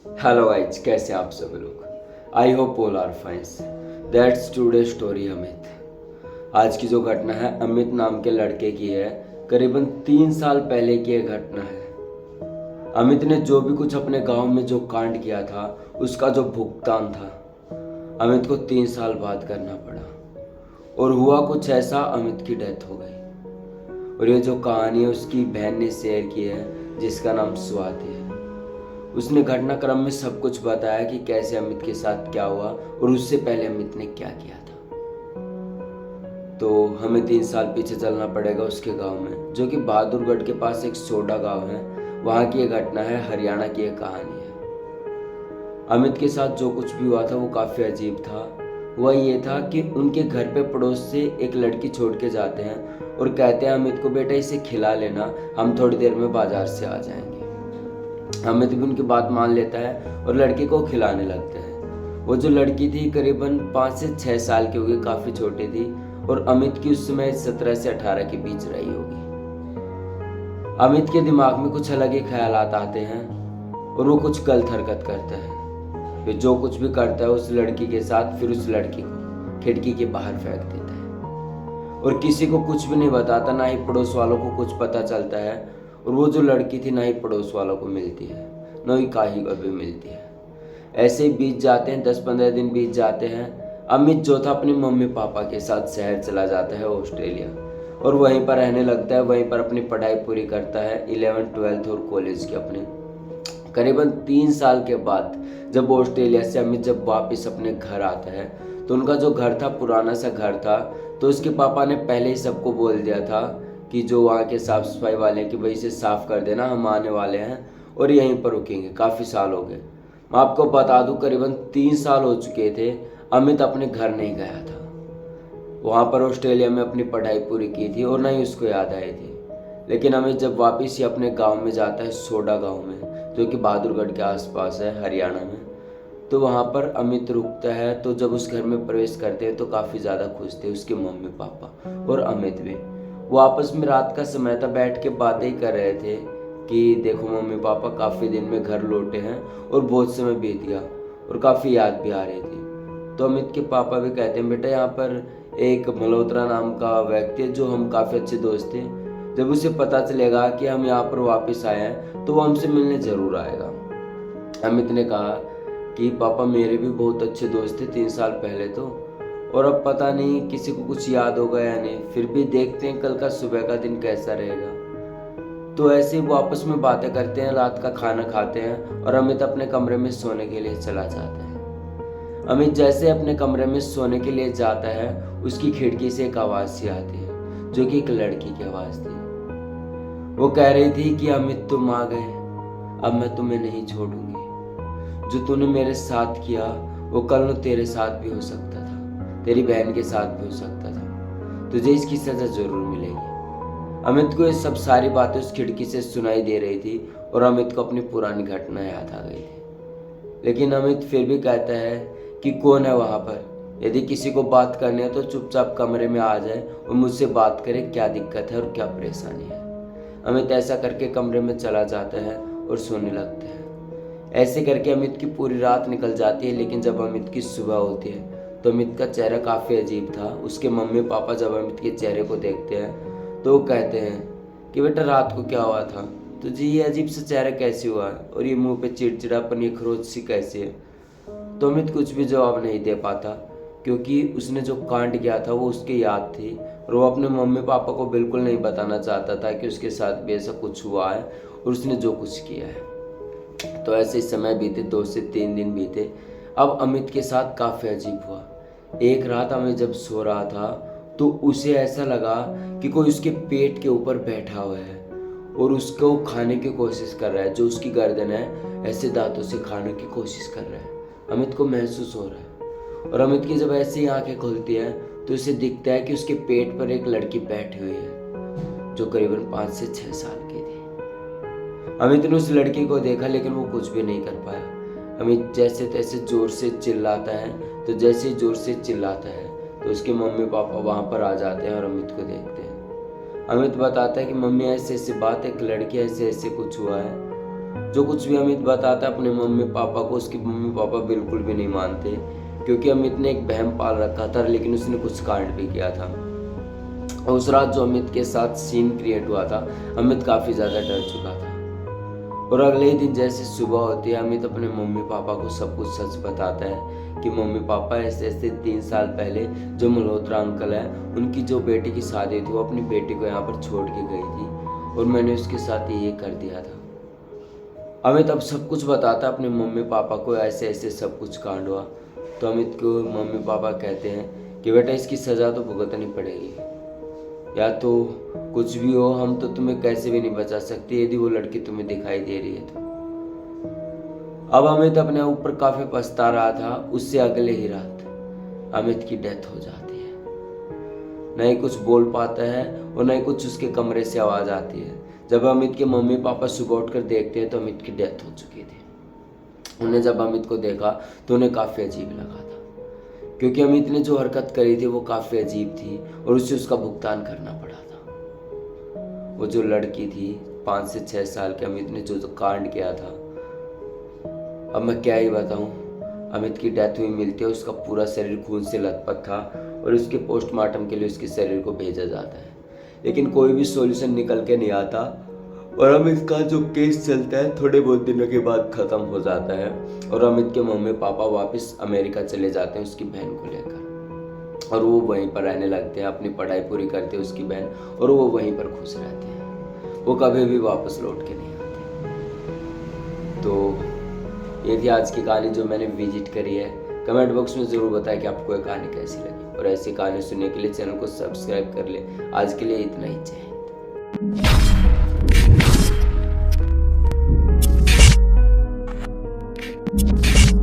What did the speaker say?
Hello guys, कैसे आप सभी लोग। I hope all are fines. That's today story Amit. आज की जो घटना है अमित नाम के लड़के की है। करीबन 3 साल पहले की ये घटना है। अमित ने जो भी कुछ अपने गांव में जो कांड किया था उसका जो भुगतान था अमित को 3 साल बाद करना पड़ा। और हुआ कुछ ऐसा, अमित की डेथ हो गई। और ये जो कहानी है उसकी बहन ने शेयर की है, जिसका नाम स्वाति है। उसने घटनाक्रम में सब कुछ बताया कि कैसे अमित के साथ क्या हुआ और उससे पहले अमित ने क्या किया था। तो हमें 3 साल पीछे चलना पड़ेगा उसके गांव में, जो कि बहादुरगढ़ के पास एक सोडा गांव है। वहां की ये घटना है, हरियाणा की एक कहानी है। अमित के साथ जो कुछ भी हुआ था वो काफ़ी अजीब था। वह ये था कि उनके घर पे पड़ोस से एक लड़की छोड़ के जाते हैं और कहते हैं अमित को, बेटा इसे खिला लेना, हम थोड़ी देर में बाजार से आ जाएंगे। अमित भी उनकी बात मान लेता है और लड़की को खिलाने लगता है। वो जो लड़की थी करीबन 5 से 6 साल की होगी, काफ़ी छोटी थी। और अमित की उस समय 17 से 18 के बीच रही होगी। अमित के दिमाग में कुछ अलग ही ख्यालात आते हैं और वो कुछ गलत हरकत करता है। फिर जो कुछ भी करता है उस लड़की के साथ, फिर उस लड़की को खिड़की के बाहर फेंक देता है और किसी को कुछ भी नहीं बताता, ना ही पड़ोस वालों को कुछ पता चलता है। और वो जो लड़की थी ना ही पड़ोस वालों को मिलती है, ना ही काही को भी मिलती है। ऐसे ही बीत जाते हैं, 10-15 दिन बीत जाते हैं। अमित जो था अपने मम्मी पापा के साथ शहर चला जाता है, ऑस्ट्रेलिया। और वहीं पर रहने लगता है, वहीं पर अपनी पढ़ाई पूरी करता है, 11th 12th और कॉलेज की अपनी। करीबन 3 साल के बाद जब ऑस्ट्रेलिया से अमित जब वापस अपने घर आता है, तो उनका जो घर था पुराना सा घर था। तो उसके पापा ने पहले ही सबको बोल दिया था कि जो वहाँ के साफ सफाई वाले हैं कि भाई इसे साफ कर देना, हम आने वाले हैं और यहीं पर रुकेंगे। काफ़ी साल हो गए, मैं आपको बता दूं करीबन 3 साल हो चुके थे। अमित अपने घर नहीं गया था। वहाँ पर ऑस्ट्रेलिया में अपनी पढ़ाई पूरी की थी और ना ही उसको याद आई थी। लेकिन अमित जब वापस ही अपने गांव में जाता है, सोडा गांव में, जो कि बहादुरगढ़ के आसपास है, हरियाणा में। तो वहाँ पर अमित रुकता है। तो जब उस घर में प्रवेश करते हैं तो काफ़ी ज़्यादा खुश थे उसके मम्मी पापा और अमित भी। वो आपस में रात का समय था, बैठ के बातें ही कर रहे थे कि देखो मम्मी पापा काफ़ी दिन में घर लौटे हैं और बहुत समय बीत गया और काफ़ी याद भी आ रही थी। तो अमित के पापा भी कहते हैं, बेटा यहाँ पर एक मल्होत्रा नाम का व्यक्ति है जो हम काफ़ी अच्छे दोस्त थे। जब उसे पता चलेगा कि हम यहाँ पर वापस आए हैं तो वो हमसे मिलने ज़रूर आएगा। अमित ने कहा कि पापा मेरे भी बहुत अच्छे दोस्त थे 3 साल पहले तो, और अब पता नहीं किसी को कुछ याद होगा या नहीं। फिर भी देखते हैं कल का सुबह का दिन कैसा रहेगा। तो ऐसे ही वो आपस में बातें करते हैं, रात का खाना खाते हैं और अमित अपने कमरे में सोने के लिए चला जाता है। अमित जैसे अपने कमरे में सोने के लिए जाता है, उसकी खिड़की से एक आवाज़ सी आती है, जो कि एक लड़की की आवाज़ थी। वो कह रही थी कि अमित तुम आ गए, अब मैं तुम्हें नहीं छोड़ूंगी। जो तूने मेरे साथ किया वो कल को तेरे साथ भी हो सकता था, तेरी बहन के साथ भी हो सकता था। तुझे इसकी सज़ा ज़रूर मिलेगी। अमित को ये सब सारी बातें उस खिड़की से सुनाई दे रही थी और अमित को अपनी पुरानी घटना याद आ गई थी। लेकिन अमित फिर भी कहता है कि कौन है वहाँ पर, यदि किसी को बात करनी है तो चुपचाप कमरे में आ जाए और मुझसे बात करे, क्या दिक्कत है और क्या परेशानी है। अमित ऐसा करके कमरे में चला जाता है और सोने लगता है। ऐसे करके अमित की पूरी रात निकल जाती है। लेकिन जब अमित की सुबह होती है तो अमित का चेहरा काफ़ी अजीब था। उसके मम्मी पापा जब अमित के चेहरे को देखते हैं तो वो कहते हैं कि बेटा रात को क्या हुआ था, तुझे ये अजीब सा चेहरा कैसे हुआ और ये मुंह पे चिड़चिड़ापन, ये खरोच सी कैसी है। तो अमित कुछ भी जवाब नहीं दे पाता, क्योंकि उसने जो कांड किया था वो उसकी याद थी और वो अपने मम्मी पापा को बिल्कुल नहीं बताना चाहता था कि उसके साथ भी ऐसा कुछ हुआ है और उसने जो कुछ किया है। तो ऐसे ही समय बीते, 2 से 3 दिन बीते। अब अमित के साथ काफ़ी अजीब हुआ। एक रात अमित जब सो रहा था तो उसे ऐसा लगा कि कोई उसके पेट के ऊपर बैठा हुआ है और उसको खाने की कोशिश कर रहा है। जो उसकी गर्दन है ऐसे दांतों से खाने की कोशिश कर रहा है। अमित को महसूस हो रहा है और अमित की जब ऐसे ही आंखें खुलती है तो उसे दिखता है कि उसके पेट पर एक लड़की बैठी हुई है, जो करीबन 5 से 6 साल की थी। अमित ने उस लड़की को देखा लेकिन वो कुछ भी नहीं कर पाया। अमित जैसे तैसे जोर से चिल्लाता है, तो जैसे ही जोर से चिल्लाता है तो उसके मम्मी पापा वहाँ पर आ जाते हैं और अमित को देखते हैं। अमित बताता है कि मम्मी ऐसे ऐसे बात, एक लड़की ऐसे ऐसे कुछ हुआ है। जो कुछ भी अमित बताता है अपने मम्मी पापा को, उसके मम्मी पापा बिल्कुल भी नहीं मानते, क्योंकि अमित ने एक वहम पाल रखा था, लेकिन उसने कुछ कांड भी किया था। उस रात जो अमित के साथ सीन क्रिएट हुआ था, अमित काफ़ी ज़्यादा डर चुका था। और अगले ही दिन जैसे सुबह होती है, अमित अपने मम्मी पापा को सब कुछ सच बताता है कि मम्मी पापा ऐसे ऐसे 3 साल पहले जो मल्होत्रा अंकल है, उनकी जो बेटी की शादी थी वो अपनी बेटी को यहाँ पर छोड़ के गई थी और मैंने उसके साथ ये कर दिया था। अमित अब सब कुछ बताता है अपने मम्मी पापा को, ऐसे ऐसे सब कुछ कांड हुआ। तो अमित को मम्मी पापा कहते हैं कि बेटा इसकी सज़ा तो भुगतनी पड़ेगी, या तो कुछ भी हो, हम तो तुम्हें कैसे भी नहीं बचा सकते यदि वो लड़की तुम्हें दिखाई दे रही है तो। अब अमित अपने ऊपर काफ़ी पछता रहा था। उससे अगले ही रात अमित की डेथ हो जाती है। न ही कुछ बोल पाता है और न ही कुछ उसके कमरे से आवाज़ आती है। जब अमित के मम्मी पापा सुबह उठकर देखते हैं तो अमित की डेथ हो चुकी थी। उन्हें जब अमित को देखा तो उन्हें काफ़ी अजीब लगा था, क्योंकि अमित ने जो हरकत करी थी वो काफ़ी अजीब थी और उसे उसका भुगतान करना पड़ा था। वो जो लड़की थी 5 से 6 साल के, अमित ने जो कांड किया था, अब मैं क्या ही बताऊं। अमित की डेथ हुई मिलती है, उसका पूरा शरीर खून से लथपथ था और उसके पोस्टमार्टम के लिए उसके शरीर को भेजा जाता है, लेकिन कोई भी सॉल्यूशन निकल के नहीं आता और अमित का जो केस चलता है थोड़े बहुत दिनों के बाद ख़त्म हो जाता है और अमित के मम्मी पापा वापस अमेरिका चले जाते हैं उसकी बहन को लेकर, और वो वहीं पर रहने लगते हैं, अपनी पढ़ाई पूरी करते हैं उसकी बहन, और वो वहीं पर खुश रहते हैं। वो कभी भी वापस लौट के नहीं आते। तो ये थी आज की कहानी जो मैंने विजिट करी है। कमेंट बॉक्स में ज़रूर बताएं कि आपको ये कहानी कैसी लगी, और ऐसी कहानी सुनने के लिए चैनल को सब्सक्राइब कर ले। आज के लिए इतना ही, जय हिंद।